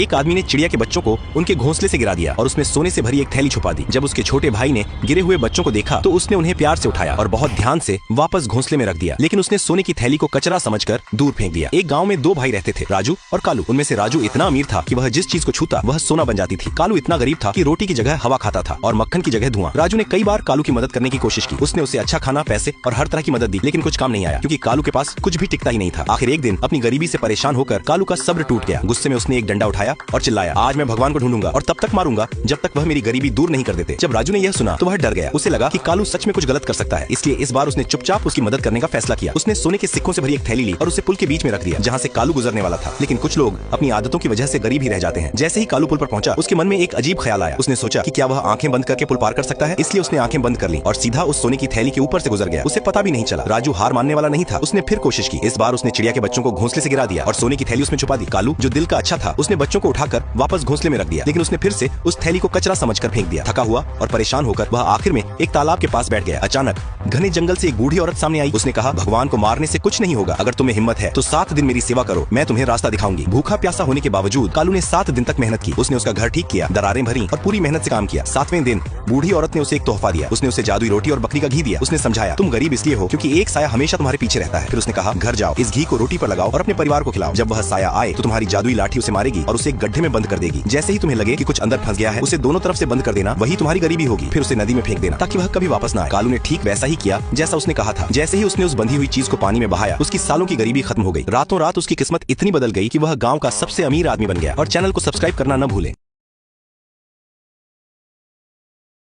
एक आदमी ने चिड़िया के बच्चों को उनके घोंसले से गिरा दिया और उसमें सोने से भरी एक थैली छुपा दी। जब उसके छोटे भाई ने गिरे हुए बच्चों को देखा तो उसने उन्हें प्यार से उठाया और बहुत ध्यान से वापस घोंसले में रख दिया, लेकिन उसने सोने की थैली को कचरा समझकर दूर फेंक दिया। एक गाँव में दो भाई रहते थे, राजू और कालू। उनमें से राजू इतना अमीर था कि वह जिस चीज को छूता वह सोना बन जाती थी। कालू इतना गरीब था कि रोटी की जगह हवा खाता था और मक्खन की जगह धुआं। राजू ने कई बार कालू की मदद करने की कोशिश की। उसने उसे अच्छा खाना, पैसे और हर तरह की मदद दी, लेकिन कुछ काम नहीं आया क्योंकि कालू के पास कुछ भी टिकता ही नहीं था। आखिर एक दिन अपनी गरीबी से परेशान होकर कालू का सब्र टूट गया। गुस्से में उसने एक डंडा उठाया और चिल्लाया, आज मैं भगवान को ढूंढूंगा और तब तक मारूंगा जब तक वह मेरी गरीबी दूर नहीं कर देते। जब राजू ने यह सुना तो वह डर गया। उसे लगा कि कालू सच में कुछ गलत कर सकता है, इसलिए इस बार उसने चुपचाप उसकी मदद करने का फैसला किया। उसने सोने के सिक्कों से भरी एक थैली ली और उसे पुल के बीच में रख दिया जहाँ से कालू गुजरने वाला था। लेकिन कुछ लोग अपनी आदतों की वजह से गरीब ही रह जाते हैं। जैसे ही कालू पुल पर पहुंचा उसके मन में एक अजीब ख्याल आया। उसने सोचा कि क्या वह आंखें बंद करके पुल पार कर सकता है, इसलिए उसने आंखें बंद कर ली और सीधा उस सोने की थैली के ऊपर से गुजर गया। उसे पता भी नहीं चला। राजू हार मानने वाला नहीं था। उसने फिर कोशिश की। इस बार उसने चिड़िया के बच्चों को घोंसले से गिरा दिया और सोने की थैली उसमें छुपा दी। कालू जो दिल का अच्छा था उसने बच्चों को उठाकर वापस घोंसले में रख दिया, लेकिन उसने फिर से उस थैली को कचरा समझकर फेंक दिया। थका हुआ और परेशान होकर वह आखिर में एक तालाब के पास बैठ गया। अचानक घने जंगल से एक बूढ़ी औरत सामने आई। उसने कहा, भगवान को मारने से कुछ नहीं होगा, अगर तुम्हें हिम्मत है तो 7 दिन मेरी सेवा करो, मैं तुम्हें रास्ता दिखाऊंगी। भूखा प्यासा होने के बावजूद कालू ने 7 दिन तक मेहनत की। उसने उसका घर ठीक किया, दरारें भरी और पूरी मेहनत से काम किया। 7वें दिन बूढ़ी औरत ने उसे एक तोहफा दिया। उसने उसे जादुई रोटी और बकरी का घी दिया। उसने समझाया, तुम गरीब इसलिए हो क्योंकि एक साया हमेशा तुम्हारे पीछे रहता है। फिर उसने कहा, घर जाओ, इस घी को रोटी पर लगाओ और अपने परिवार को खिलाओ। जब वह साया आए तो तुम्हारी जादुई लाठी उसे मारेगी और उसे एक गड्ढे में बंद कर देगी। जैसे ही तुम्हें लगे कि कुछ अंदर फंस गया है, उसे दोनों तरफ से बंद कर देना, वही तुम्हारी गरीबी होगी। फिर उसे नदी में फेंक देना ताकि वह कभी वापस ना आए। कालू ने ठीक वैसा ही किया जैसा उसने कहा था। जैसे ही उसने उस बंधी हुई चीज को पानी में बहाया, उसकी सालों की गरीबी खत्म हो गई। रातों रात उसकी किस्मत इतनी बदल गई कि वह गाँव का सबसे अमीर आदमी बन गया। और चैनल को सब्सक्राइब करना न भूलें।